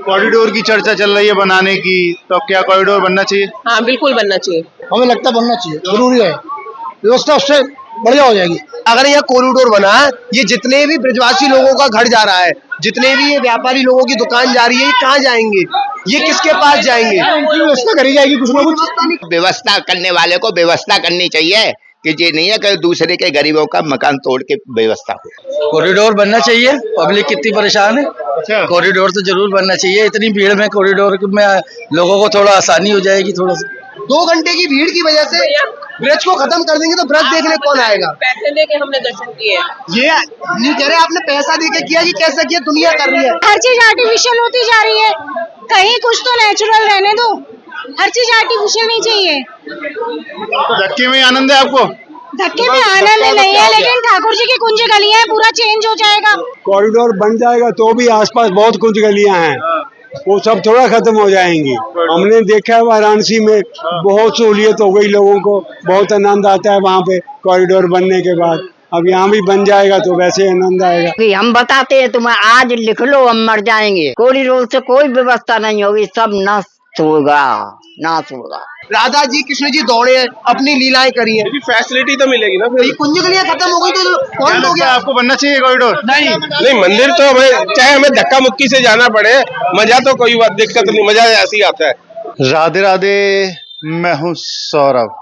Corridor की चर्चा चल रही है बनाने की, तो क्या कॉरिडोर बनना चाहिए? हाँ बिल्कुल बनना चाहिए। हमें लगता है बनना चाहिए, जरूरी है, व्यवस्था उससे बढ़िया हो जाएगी। अगर यह कॉरिडोर बना, ये जितने भी ब्रजवासी लोगों का घर जा रहा है, जितने भी ये व्यापारी लोगों की दुकान जा रही है, ये कहाँ जाएंगे, ये किसके पास जाएंगे? उनकी व्यवस्था करी जाएगी कुछ ना कुछ। व्यवस्था करने वाले को व्यवस्था करनी चाहिए कि ये नहीं है कि दूसरे के गरीबों का मकान तोड़ के व्यवस्था हो। कॉरिडोर बनना चाहिए, पब्लिक कितनी परेशान है। अच्छा, कॉरिडोर तो जरूर बनना चाहिए, इतनी भीड़ में कॉरिडोर में लोगों को थोड़ा आसानी हो जाएगी। थोड़ा सा 2 घंटे की भीड़ की वजह से ब्रज को खत्म कर देंगे तो ब्रज देखने कौन आएगा? पैसे दे के हमने दर्शन किए। ये नहीं कह रहे आपने पैसा दे के किया, कि कैसा किया, दुनिया कर रही है। हर चीज आर्टिफिशियल होती जा रही है, कहीं कुछ तो नेचुरल रहने दो, हर चीज आर्टिफिशियल नहीं चाहिए। तो धक्के में ही आनंद है आपको? धक्के में आनंद नहीं है, लेकिन ठाकुर जी की कुंज गलियां हैं, पूरा चेंज हो जाएगा। कॉरिडोर बन जाएगा तो भी आसपास बहुत कुछ गलियां हैं, वो सब थोड़ा खत्म हो जाएंगी। हमने देखा है वाराणसी में बहुत सहूलियत हो गई लोगों को, बहुत आनंद आता है वहाँ पे कॉरिडोर बनने के बाद। अब यहाँ भी बन जाएगा तो वैसे आनंद आएगा। हम बताते हैं तुम्हें, आज लिख लो, हम मर जाएंगे। कॉरिडोर से कोई व्यवस्था नहीं होगी, सब नष्ट होगा, नाश होगा। राधा जी कृष्ण जी दौड़े हैं, अपनी लीलाएं करी हैं, फैसिलिटी तो मिलेगी ना। ये कुंज गलियां खत्म हो गई तो क्या कौन हो लगता है गया? आपको बनना चाहिए कॉरिडोर? नहीं, मंदिर तो हमें चाहे हमें धक्का मुक्की से जाना पड़े, मजा तो कोई बात दिक्कत नहीं, मजा ऐसे ही आता है। राधे राधे, मैं हूँ सौरभ।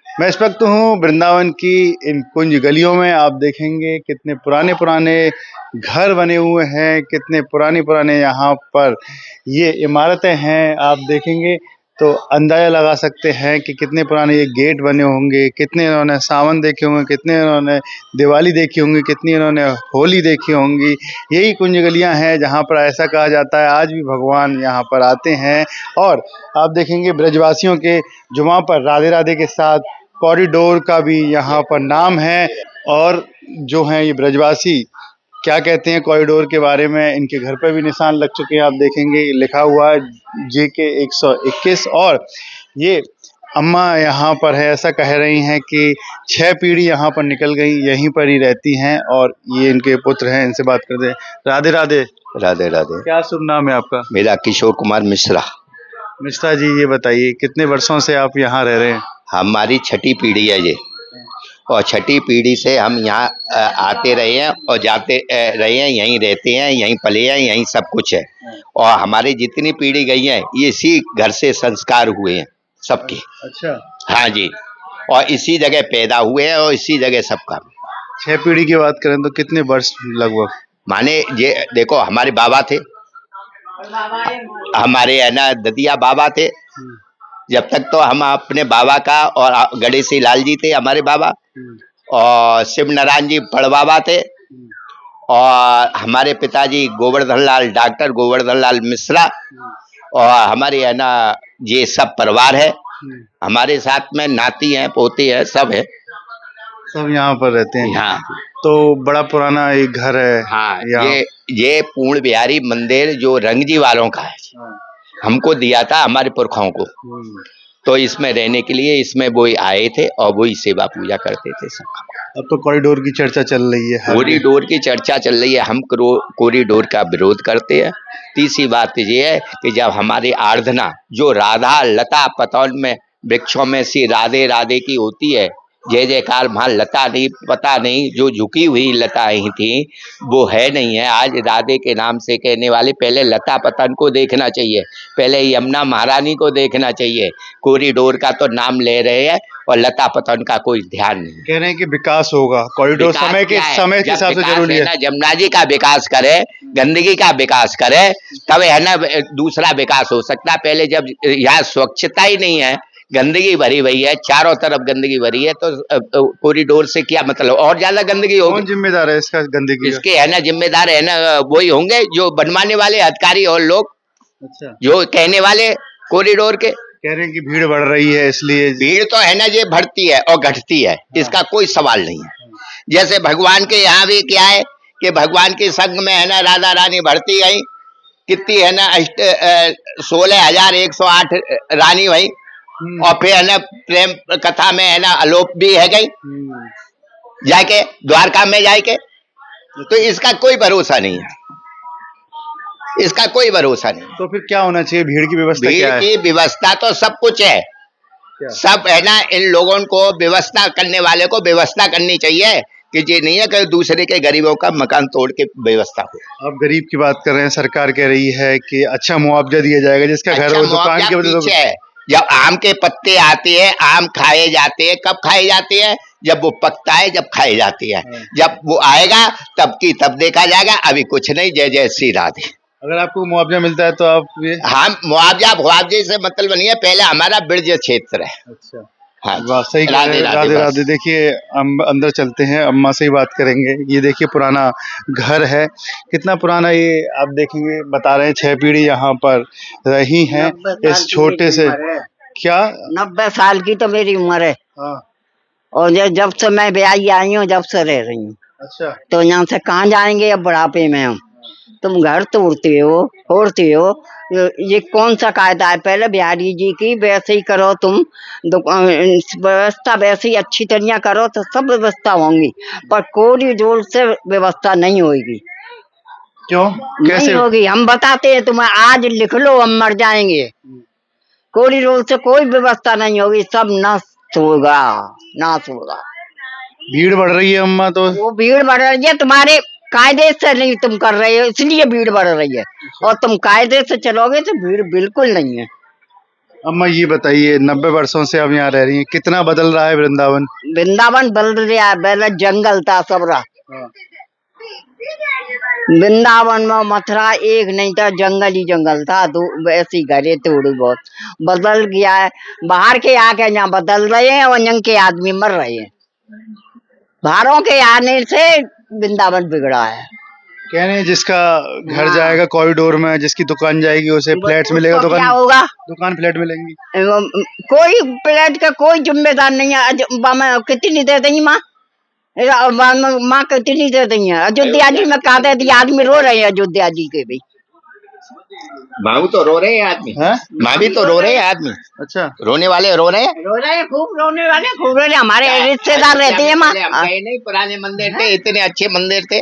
मैं इस वक्त हूँ वृंदावन की इन कुंज गलियों में। आप देखेंगे कितने पुराने पुराने घर बने हुए हैं, कितने पुराने पुराने यहाँ पर ये इमारतें हैं। आप देखेंगे तो अंदाजा लगा सकते हैं कि कितने पुराने ये गेट बने होंगे, कितने इन्होंने सावन देखे होंगे, कितने इन्होंने दिवाली देखी होंगी, कितनी इन्होंने होली देखी होंगी। यही कुंज गलियाँ हैं जहाँ पर ऐसा कहा जाता है आज भी भगवान यहाँ पर आते हैं। और आप देखेंगे ब्रजवासियों के जुमा पर राधे राधे के साथ कॉरिडोर का भी यहाँ पर नाम है। और जो हैं ये ब्रजवासी क्या कहते हैं कॉरिडोर के बारे में, इनके घर पर भी निशान लग चुके हैं। आप देखेंगे लिखा हुआ है JK 121। और ये अम्मा यहाँ पर है, ऐसा कह रही हैं कि 6 पीढ़ी यहाँ पर निकल गई, यहीं पर ही रहती हैं। और ये इनके पुत्र हैं, इनसे बात करते हैं। राधे राधे। राधे राधे। क्या शुभ नाम है आपका? मेरा किशोर कुमार मिश्रा। मिश्रा जी, ये बताइए कितने वर्षों से आप यहाँ रह रहे हैं? हमारी 6ठी पीढ़ी है ये, और 6ठी पीढ़ी से हम यहाँ आते रहे हैं और जाते रहे हैं, यहीं रहते हैं, यहीं पले हैं, यहीं सब कुछ है। और हमारी जितनी पीढ़ी गई है ये इसी घर से संस्कार हुए हैं सबके। अच्छा, हाँ जी, और इसी जगह पैदा हुए हैं और इसी जगह सबका। 6 पीढ़ी की बात करें तो कितने वर्ष लगभग? माने ये देखो, हमारे बाबा थे, हमारे है ना ददिया बाबा थे। जब तक तो हम अपने बाबा का, और गणेशी लाल जी थे हमारे बाबा, और शिव नारायण जी पड़बाबा थे, और हमारे पिताजी गोवर्धन लाल, डॉक्टर गोवर्धन लाल मिश्रा, और हमारे है ना ये सब परिवार है। हमारे साथ में नाती हैं, पोते हैं, सब है, सब यहाँ पर रहते हैं। हाँ। तो बड़ा पुराना एक घर है। हाँ, यहाँ। ये पूर्ण बिहारी मंदिर जो रंगजी वालों का है, हमको दिया था हमारे पुरखों को। तो इसमें रहने के लिए इसमें वो आए थे और वही सेवा पूजा करते थे सब। अब तो कॉरिडोर की चर्चा चल रही है। कॉरिडोर की चर्चा चल रही है, हम कॉरिडोर का विरोध करते हैं। तीसरी बात ये है कि जब हमारी आराधना जो राधा लता पतौन में वृक्षों में सी राधे राधे की होती है, जय जयकार, वहाँ लता नहीं, पता नहीं, जो झुकी हुई लताएं थी वो है नहीं है। आज राधे के नाम से कहने वाले पहले लता पतन को देखना चाहिए, पहले यमुना महारानी को देखना चाहिए। कॉरिडोर का तो नाम ले रहे हैं और लता पतन का कोई ध्यान नहीं। कह रहे हैं कि विकास होगा, कॉरिडोर समय के हिसाब से जरूरी है। यमुना जी का विकास करे, गंदगी का विकास करे, तब है ना दूसरा विकास हो सकता है। पहले जब यहाँ स्वच्छता ही नहीं है, गंदगी भरी हुई है, चारों तरफ गंदगी भरी है, तो कॉरिडोर से क्या मतलब, और ज्यादा गंदगी होगी। कौन जिम्मेदार है इसका, गंदगी इसके है ना जिम्मेदार है ना वही होंगे जो बनवाने वाले अधिकारी और लोग। अच्छा, जो कहने वाले कॉरिडोर के। कह रहे हैं कि भीड़ बढ़ रही है, इसलिए भीड़ तो है ना ये बढ़ती है और घटती है, इसका कोई सवाल नहीं है। जैसे भगवान के यहाँ भी क्या है कि भगवान के संग में है ना राधा रानी बढ़ती गई, कितनी है ना 16,108 रानी भाई, और फिर है ना प्रेम कथा में है ना आलोप भी है गई जाके द्वारका में जाके। तो इसका कोई भरोसा नहीं है। इसका कोई भरोसा नहीं। तो फिर क्या होना चाहिए? भीड़ की व्यवस्था भीड़ क्या है? की व्यवस्था तो सब कुछ है, सब है ना। इन लोगों को व्यवस्था करने वाले को व्यवस्था करनी चाहिए कि ये नहीं है कि दूसरे के गरीबों का मकान तोड़ के व्यवस्था हो। आप गरीब की बात कर रहे हैं, सरकार कह रही है कि अच्छा मुआवजा दिया जाएगा जिसका घर अच्छा हो, दुकान मुआवजा की वजह पीछे से। है। जब आम के पत्ते आते हैं, आम खाए जाते हैं, कब खाए जाते हैं? जब वो पकता है, जब खाए जाती है। जब वो आएगा तब की तब देखा जाएगा। अभी कुछ नहीं, जय जय श्री राधे। अगर आपको मुआवजा मिलता है तो आप ये हम मुआवजे से मतलब नहीं है, पहले हमारा ब्रज क्षेत्र है। अच्छा, हाँ वाह, सही कह रहे हैं। राधे बस। राधे। देखिए हम अंदर चलते हैं, अम्मा से ही बात करेंगे। ये देखिए पुराना घर है, कितना पुराना ये आप देखेंगे। बता रहे हैं 6 पीढ़ी यहाँ पर रही हैं 90 साल इस की छोटे मेरी से। उम्र है। क्या? 90 साल की तो मेरी उम्र है। हाँ, और जब से मैं ब्याही आई हूँ, जब से रह रही हूँ, अच्छा। तो यहाँ से कहाँ जाएंगे अब बुढ़ापे में हम। तुम घर तोड़ते हो, फोड़ते हो, ये कौन सा कायदा है? पहले बिहारी जी की वैसे ही करो तुम, व्यवस्था वैसे ही अच्छी तरह करो तो सब व्यवस्था होंगी, पर कॉरिडोर से व्यवस्था नहीं होगी। क्यों? कैसे? नहीं होगी, हम बताते हैं तुम्हें, आज लिख लो, हम मर जाएंगे। कॉरिडोर से कोई व्यवस्था नहीं होगी, सब नष्ट होगा, नाश होगा। भीड़ बढ़ रही है अम्मा तो। वो भीड़ बढ़ रही है, तुम्हारे कायदे से नहीं तुम कर रहे हो, इसलिए भीड़ बढ़ रही है। और तुम कायदे से चलोगे तो भीड़ बिल्कुल नहीं है। अम्मा ये बताइए, 90 वर्षों से आप यहाँ रह रही हैं, कितना बदल रहा है वृंदावन? वृंदावन बदल रहा है, पहले जंगल था सबरा। वृंदावन में मथुरा एक नहीं था, जंगल ही जंगल था, ऐसी घरे थोड़ी बहुत। बदल गया है, बाहर के आके यहाँ बदल रहे हैं और यहाँ के आदमी मर रहे हैं। बाहरों के आने से वृंदावन बिगड़ा है। कह रहे हैं जिसका घर जाएगा कॉरिडोर में, जिसकी दुकान जाएगी उसे फ्लैट्स मिलेगा। उसको क्या होगा? दुकान फ्लैट मिलेंगी। कोई फ्लैट का कोई जिम्मेदार नहीं है। कितनी दे दी माँ? माँ कितनी दे दी है? अयोध्या जी में कहा दे दी, आदमी रो रहे हैं अयोध्या जी के भी। माँ तो रो रहे हैं आदमी, माँ भी तो रो रहे हैं आदमी। अच्छा, रोने वाले रो रहे हैं, खूब रोने वाले, खूब रोने। हमारे रिश्तेदार रहते हैं माँ। नहीं पुराने मंदिर थे, इतने अच्छे मंदिर थे।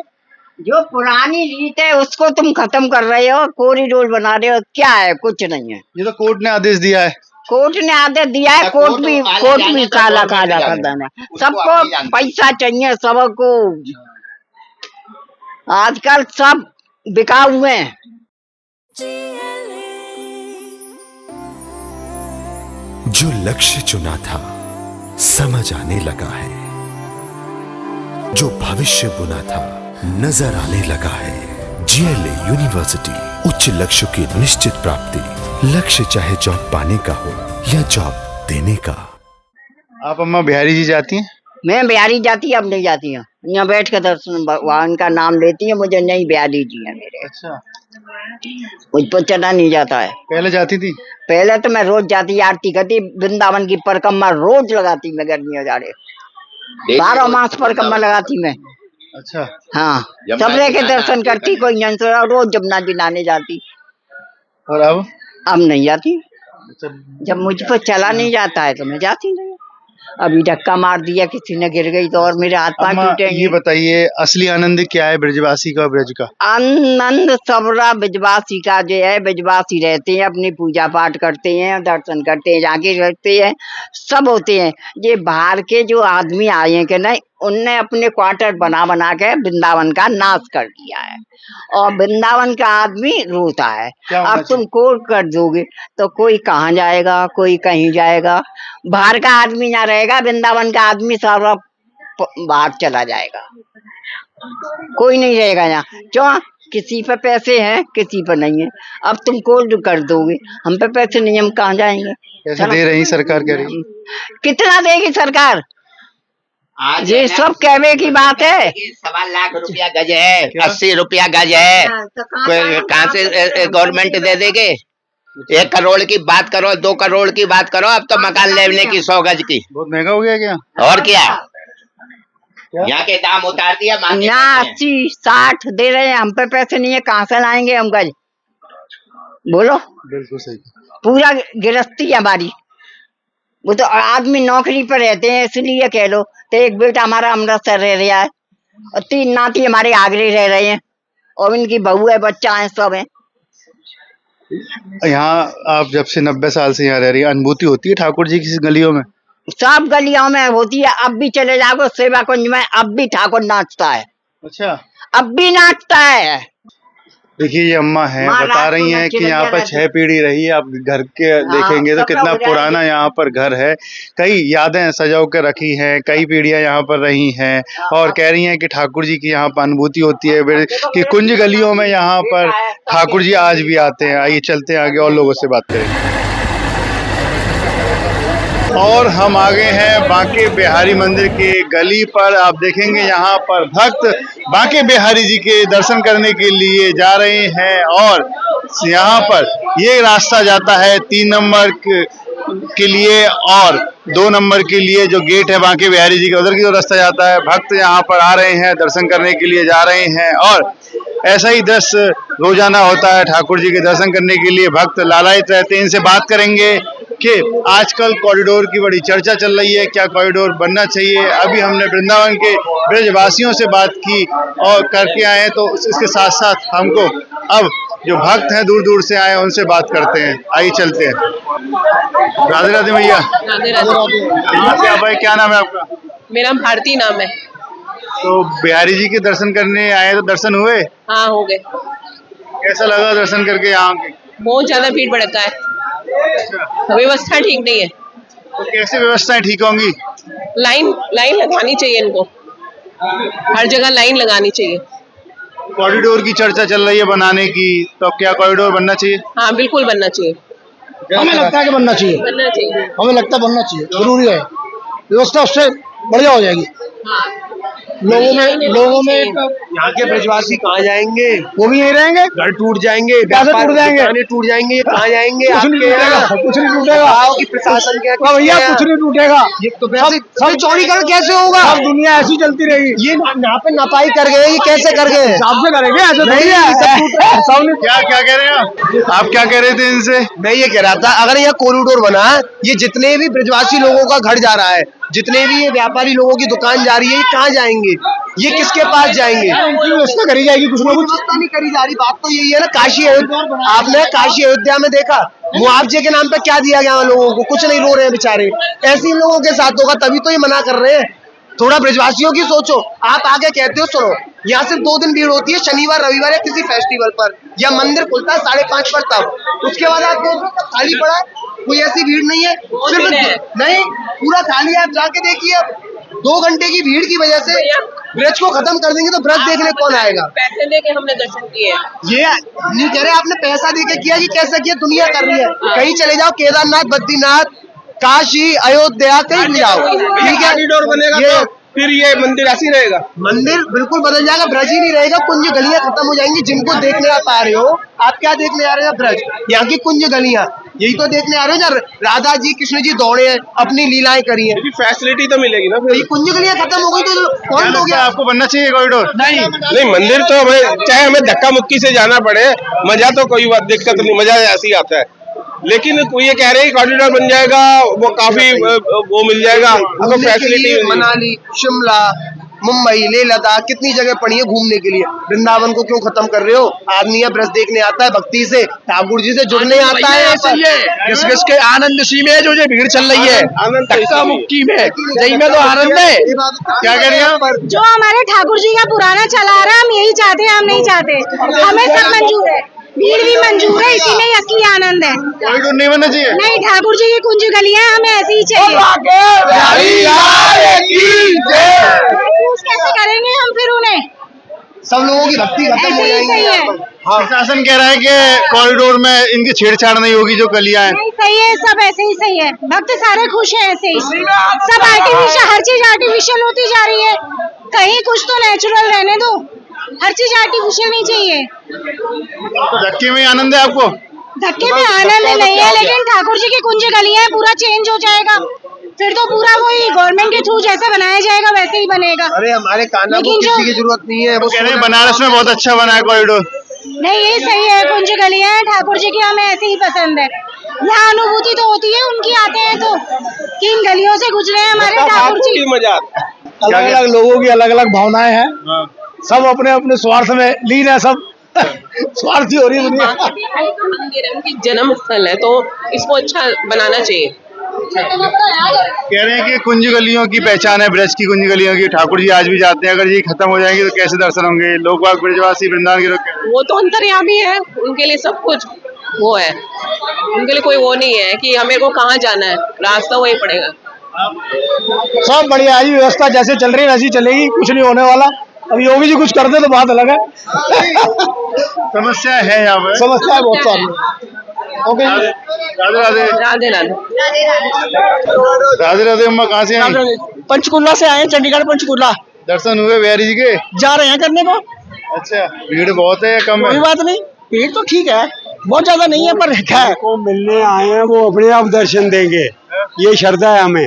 जो पुरानी रीत है उसको तुम खत्म कर रहे हो, कॉरिडोर बना रहे हो, क्या है? कुछ नहीं है। ये तो कोर्ट ने आदेश दिया है। कोर्ट ने आदेश दिया है, कोर्ट भी काला काला कर देना। सबको पैसा चाहिए, सबको। आजकल सब बिकाऊ हुए हैं। जो लक्ष्य चुना था समझ आने लगा है, जो भविष्य बुना था नजर आने लगा है। जीएलए यूनिवर्सिटी, उच्च लक्ष्य की निश्चित प्राप्ति। लक्ष्य चाहे जॉब पाने का हो या जॉब देने का। आप अम्मा बिहारी जी जाती हैं? मैं बिहारी जाती, अब नहीं जाती हूँ। यहाँ बैठ कर दर्शन भगवान का नाम लेती है, मुझे नहीं बिहारी जी है मेरे। अच्छा, मुझ पर चला नहीं जाता है। पहले जाती थी? पहले तो मैं रोज जाती, आरती करती, वृंदावन की परिक्रमा रोज लगाती मैं, गर्मियों जा रहे 12 मास परिक्रमा लगाती मैं। अच्छा, हाँ, सबरे के दर्शन करती, कोई नहीं तो रोज जमुना जी नहाने जाती। और अब नहीं जाती। अच्छा, जब मुझ पर चला नहीं जाता है तो मैं जाती नहीं। अभी धक्का मार दिया, किसी ने गिर गई तो और मेरे हाथ पांव टूटेंगे। ये बताइए असली आनंद क्या है ब्रजवासी का, ब्रज का? आनंद सबरा ब्रजवासी का जो है, ब्रजवासी रहते हैं, अपनी पूजा पाठ करते हैं, दर्शन करते हैं, जाके रहते हैं, सब होते हैं। ये बाहर के जो आदमी आए हैं कि नहीं, उनने अपने क्वार्टर बना के वृंदावन का नाश कर दिया है, और वृंदावन का आदमी रोता है। अब तुम कोर्ट कर दोगे तो कोई कहाँ जाएगा, कोई कहीं जाएगा। बाहर का आदमी ना रहेगा, वृंदावन का आदमी सारा बाहर चला जाएगा, कोई नहीं रहेगा यहाँ। क्यों? किसी पे पैसे हैं, किसी पे नहीं है। अब तुम कोर्ट कर दोगे, हम पे पैसे नहीं, हम कहाँ जाएंगे? पैसे दे रही सरकार, कह रही। कितना देगी सरकार? ये सब कहने की बात है। 1.25 लाख रुपया गज है, 80 रुपया गज है, कहाँ से गवर्नमेंट दे देगे? 1 करोड़ की बात करो, 2 करोड़ की बात करो, अब तो मकान लेने की 100 गज की। बहुत महंगा हो गया क्या? और क्या, यहाँ के दाम उतार दिया। यहाँ 80-60 दे रहे हैं, हम पे पैसे नहीं है, कहाँ से लाएंगे हम गज? बोलो। बिल्कुल सही। पूरा गिरफ्ती है हमारी। वो तो आदमी नौकरी पर रहते हैं, इसलिए कह लो। तो एक बेटा हमारा अमृतसर रह रहा है, और 3 नाती हमारे आगरे रह रहे हैं, और इनकी बहू है, बच्चा है, सब है। यहाँ आप जब से 90 साल से यहाँ रह रही है, अनुभूति होती है ठाकुर जी की गलियों में? सब गलियों में होती है। अब भी चले जाओ सेवा कुंज में, अब भी ठाकुर नाचता है। अच्छा, अब भी नाचता है। देखिए ये अम्मा है, बता रही हैं कि यहाँ पर 6 पीढ़ी रही है। आप घर के देखेंगे तो कितना पुराना यहाँ पर घर है। कई यादें सजा के रखी हैं, कई पीढ़ियां यहाँ पर रही हैं और कह रही हैं कि ठाकुर जी की यहाँ पर अनुभूति होती है कि कुंज गलियों में यहाँ पर ठाकुर जी आज भी आते हैं। आइए चलते हैं आगे और लोगों से बात करें। और हम आ गए हैं बांके बिहारी मंदिर के गली पर। आप देखेंगे यहाँ पर भक्त बांके बिहारी जी के दर्शन करने के लिए जा रहे हैं और यहाँ पर ये रास्ता जाता है 3 नंबर के लिए और 2 नंबर के लिए जो गेट है बांके बिहारी जी का, उधर की जो रास्ता जाता है। भक्त यहाँ पर आ रहे हैं, दर्शन करने के लिए जा रहे हैं और ऐसा ही दृश्य रोजाना होता है। ठाकुर जी के दर्शन करने के लिए भक्त लालायित रहते हैं। इनसे बात करेंगे कि आजकल कॉरिडोर की बड़ी चर्चा चल रही है, क्या कॉरिडोर बनना चाहिए। अभी हमने वृंदावन के ब्रजवासियों से बात की और करके आए हैं, तो इसके साथ साथ हमको अब जो भक्त हैं दूर दूर से आए उनसे बात करते हैं। आइए चलते हैं। राधे राधे भैया। राधे राधे। कहाँ से आप भाई, क्या नाम है आपका? मेरा भारती नाम है। तो बिहारी जी के दर्शन करने आए, तो दर्शन हुए? हाँ हो गए। कैसा लगा दर्शन करके यहाँ के? बहुत ज्यादा भीड़ भड़का है, व्यवस्था ठीक नहीं है। तो कैसे व्यवस्थाएं ठीक होंगी? लाइन लगानी चाहिए इनको, हर जगह लाइन लगानी चाहिए। कॉरिडोर की चर्चा चल रही है बनाने की, तो क्या कॉरिडोर बनना चाहिए? हाँ बिल्कुल बनना चाहिए। हमें लगता है कि बनना चाहिए, बनना चाहिए। हमें लगता है बनना चाहिए, जरूरी है। व्यवस्था उससे बढ़िया हो जाएगी। लोगों में यहाँ के ब्रजवासी कहाँ जाएंगे? वो भी यही रहेंगे। घर टूट जाएंगे, कैसे टूट जाएंगे? दुकानें टूट जाएंगे, ये कहाँ जाएंगे? कुछ नहीं टूटेगा, कुछ नहीं टूटेगा। गाँव की प्रशासन क्या भैया कुछ नहीं टूटेगा। ये तो सब चौड़ीकरण कैसे होगा? सब दुनिया ऐसी चलती रहेगी। ये यहाँ पे नपाई कर गए, ये कैसे कर गए? हिसाब से करेंगे, ऐसे नहीं है। क्या कह रहे हैं आप क्या कह रहे थे इनसे? मैं ये कह रहा था, अगर यह कॉरिडोर बना, ये जितने भी ब्रजवासी लोगों का घर जा रहा है, जितने भी ये व्यापारी लोगों की दुकान जा रही है, ये कहाँ जाएंगे? ये किसके पास जाएंगे? व्यवस्था करी जाएगी, कुछ ना कुछ। व्यवस्था नहीं करी जा रही। बात तो यही है ना, काशी अयोध्या, आपने काशी अयोध्या में देखा मुआवजे के नाम पे क्या दिया गया लोगों को? कुछ नहीं, रो रहे हैं बेचारे। ऐसे ही लोगों के साथ होगा, तभी तो ये मना कर रहे हैं। थोड़ा ब्रजवासियों की सोचो। आप आगे कहते हो, सुनो, यहाँ सिर्फ 2 दिन भीड़ होती है, शनिवार रविवार या किसी फेस्टिवल पर, या मंदिर खुलता है 5:30 पर, तब उसके बाद आप खाली पड़ा है, कोई ऐसी भीड़ नहीं है। सिर्फ नहीं, पूरा खाली है। आप जाके देखिए, 2 घंटे की भीड़ की वजह से ब्रज को खत्म कर देंगे तो ब्रज देखने कौन आएगा? पैसे देके हमने दर्शन किए। ये नहीं कह रहे आपने पैसा देके किया कि कैसे किया, दुनिया कर रही है। कहीं चले जाओ, केदारनाथ, बद्रीनाथ, काशी, अयोध्या, कहीं भी जाओ, ठीक है। कॉरिडोर बनेगा तो फिर ये मंदिर ऐसी रहेगा? मंदिर बिल्कुल बदल जाएगा, ब्रज ही नहीं रहेगा, कुंज गलियां खत्म हो जाएंगी। जिनको देखने आप आ रहे हो, आप क्या देखने आ रहे हो? ब्रज, यहाँ की कुंज गलियां, यही तो देखने आ रहे हो। जब राधा जी कृष्ण जी दौड़े हैं, अपनी लीलाएं करी हैं, फैसिलिटी तो मिलेगी ना। ये कुंज गलियां खत्म हो गई तो कौन हो गया? आपको बनना चाहिए कॉरिडोर? नहीं, मंदिर तो चाहे हमें धक्का मुक्की से जाना पड़े, मजा तो कोई बात दिक्कत नहीं, मजा ऐसे ही आता है। लेकिन ये कह रहे हैं कॉरिडोर बन जाएगा, वो काफी वो मिल जाएगा, आपको फैसिलिटी। मनाली, शिमला, मुंबई, लेह लद्दाख, कितनी जगह पड़ी है घूमने के लिए। वृंदावन को क्यों खत्म कर रहे हो? आदमी है ब्रज देखने आता है, भक्ति से, ठाकुर जी से जुड़ने आता है। किस के आनंद सी में जो भीड़ चल रही है, धक्का मुक्की में, यही में तो आनंद है। क्या कह रही हैं? जो हमारे ठाकुर जी का पुराना चला आ रहा है, हम यही चाहते हैं, हम नहीं चाहते। हमें सब मंजूर है, भीड़ भी मंजूर है, इसी में ही असली आनंद है। कॉरिडोर नहीं बनना चाहिए? नहीं, ठाकुर जी की कुंज गलियां हमें ऐसी ही चाहिए। कैसे करेंगे हम फिर उन्हें? सब लोगों की भक्ति खत्म हो जाएगी यहाँ पर। हाँ, प्रशासन कह रहा है कि कॉरिडोर में इनकी छेड़छाड़ नहीं होगी, जो गलियां हैं। नहीं, सही है, सब ऐसे ही सही है। भक्त सारे खुश हैं ऐसे ही। सब आर्टिफिशियल, हर चीज आर्टिफिशियल होती जा रही है। कहीं कुछ तो नेचुरल रहने दो, हर चीज आर्टिफिशियल नहीं चाहिए। तो धक्के में आनंद है आपको? धक्के में आनंद नहीं है, लेकिन ठाकुर जी की कुंज गलियां पूरा चेंज हो जाएगा, फिर तो पूरा वही गवर्नमेंट के थ्रू जैसा बनाया जाएगा वैसे ही बनेगा। अरे हमारे कान्हा को किसी की जरूरत नहीं है। वो कह रहे हैं बनारस में बहुत अच्छा बना है कॉरिडोर। नहीं, यही सही है, कुंज गलियां हैं ठाकुर जी की, हमें ऐसे ही पसंद है। यहाँ अनुभूति तो होती है उनकी, आते हैं तो कि इन गलियों से गुजरे हैं हमारे ठाकुर जी। मजा अलग अलग लोगों की अलग अलग भावनाएं हैं, सब अपने अपने स्वार्थ में लीन है सब। स्वार्थी हो रही है दुनिया। उनकी जन्म स्थल है तो इसको अच्छा बनाना चाहिए। कह रहे हैं कि कुंज गलियों की पहचान है, ब्रज की कुंज गलियों की, ठाकुर जी आज भी जाते हैं, अगर ये खत्म हो जाएंगे तो कैसे दर्शन होंगे? लोग बाग ब्रजवासी वृंदावन के लोग कह रहे हैं। वो तो अंतर्यामी है, उनके लिए सब कुछ वो है, उनके लिए कोई वो नहीं है कि हमें को कहाँ जाना है, रास्ता वही पड़ेगा। सब बढ़िया है, व्यवस्था जैसे चल रही है वैसी चलेगी, कुछ नहीं होने वाला। अब योगी जी कुछ कर दे तो बात अलग है। समस्या है यहाँ पे, समस्या है बहुत सारी। ओके, राधे राधे राधे राधे। राधे राधे। अम्मा कहाँ से आई? पंचकुला से आए, चंडीगढ़ पंचकुला। दर्शन हुए बिहारी जी के? जा रहे हैं करने को। अच्छा, भीड़ बहुत है या कम है? कोई बात नहीं, भीड़ तो ठीक है, बहुत ज्यादा नहीं है पर है। को मिलने आए हैं वो अपने आप दर्शन देंगे, ये श्रद्धा है हमें।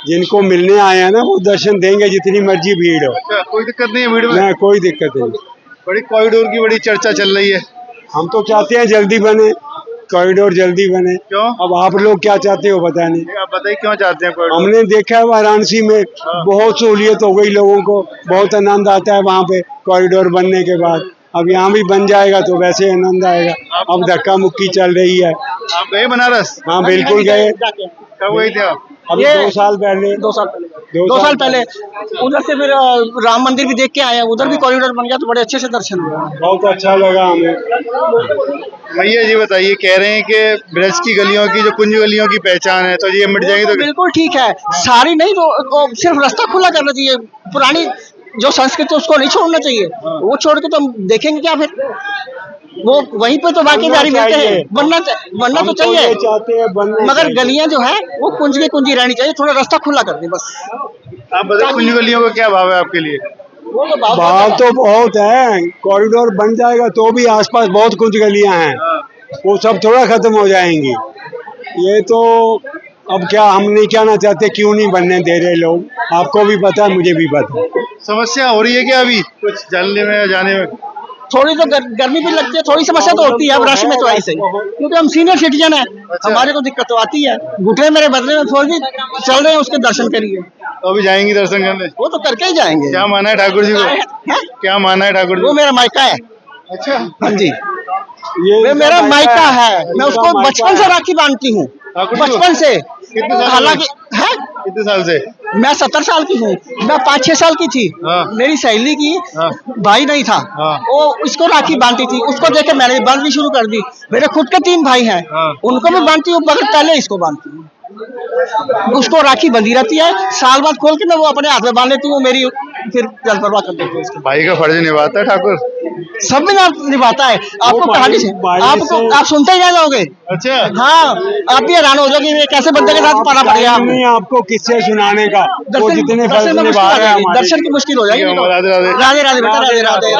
जिनको मिलने आए हैं ना वो दर्शन देंगे, जितनी मर्जी भीड़ हो। अच्छा, कोई दिक्कत नहीं है भीड़ में? नहीं, कोई दिक्कत नहीं। बड़ी कॉरिडोर की बड़ी चर्चा चल रही है। हम तो चाहते हैं जल्दी बने, कॉरिडोर जल्दी बने। क्यों? अब आप लोग क्या चाहते हो पता नहीं। आप बताइए क्यों चाहते हैं कॉरिडोर? हमने देखा है वाराणसी में बहुत सहूलियत हो गई लोगों को, बहुत आनंद आता है वहाँ पे कॉरिडोर बनने के बाद। अब यहाँ भी बन जाएगा तो वैसे आनंद आएगा। अब धक्का मुक्की चल रही है। आप गए बनारस? हाँ बिल्कुल गए। कब गए थे आप? अभी 2 साल पहले। 2 साल पहले उधर से फिर राम मंदिर भी देख के आए, उधर भी कॉरिडोर बन गया तो बड़े अच्छे से दर्शन हुआ। बहुत अच्छा लगा हमें। भैया जी बताइए, कह रहे हैं कि ब्रज की गलियों की जो कुंज गलियों की पहचान है, तो ये मिट जाएगी तो? बिल्कुल ठीक है, सारी नहीं तो सिर्फ रास्ता खुला करना चाहिए। पुरानी जो संस्कृति उसको नहीं छोड़ना चाहिए, वो छोड़ के तो हम देखेंगे क्या फिर? वो वहीं पे तो बाकी जारी मिलते हैं। बनना तो चाहिए, चाहते हैं मगर गलियां जो है वो कुंज की कुंजी रहनी चाहिए, थोड़ा रास्ता खुला कर दे बस। आप बताइए कुंज गलियों का क्या भाव है आपके लिए? भाव तो बहुत है, कॉरिडोर बन जाएगा तो भी आसपास बहुत कुछ गलियां हैं, वो सब थोड़ा खत्म हो जाएंगी। ये तो अब क्या हम नहीं कहना चाहते, क्यों नहीं बनने दे रहे लोग, आपको भी पता है मुझे भी पता है। समस्या हो रही है क्या अभी कुछ जाने में या जाने में? थोड़ी तो गर्मी भी लगती है, थोड़ी समस्या तो होती है। अब राशि में तो ऐसे ही, क्योंकि हम सीनियर सिटीजन है, हमारे को दिक्कत तो आती है। घुटने मेरे बदले में थोड़ी भी चल रहे हैं, उसके दर्शन करिए। तो अभी जाएंगी दर्शन करने? वो तो करके ही जाएंगे। क्या माना है ठाकुर जी को? क्या माना है ठाकुर जी? वो मेरा मायका है। अच्छा, हाँ जी, ये मेरा मायका है। मैं उसको बचपन से राखी बांधती हूँ, बचपन से। हालांकि है कितने साल से? मैं 70 साल की हूँ। मैं 5-6 साल की थी, मेरी सहेली की भाई नहीं था, वो इसको राखी बांधती थी, उसको देख के मैंने बांधनी शुरू कर दी। मेरे खुद के 3 भाई हैं, उनको भी बांधती हूँ, मगर पहले इसको बांधती हूँ। उसको राखी बंधी रहती है, साल बाद खोल के मैं वो अपने हाथ में बांध लेती हूँ, मेरी फिर जल परवाह कर देती है। भाई का फर्ज निभाता है ठाकुर, सब में निभाता है। आपको कहानी से आप सुनते ही जाओगे। अच्छा, हाँ, आप भी हैरान हो जाओगे ये कैसे बंदे के साथ पाला पड़ेगा। नहीं आपको किससे सुनाने का, वो जितने फर्ज निभा रहे हैं दर्शन की मुश्किल हो जाएगी। राधे राधे। राधे राधे बेटा, राधे राधे।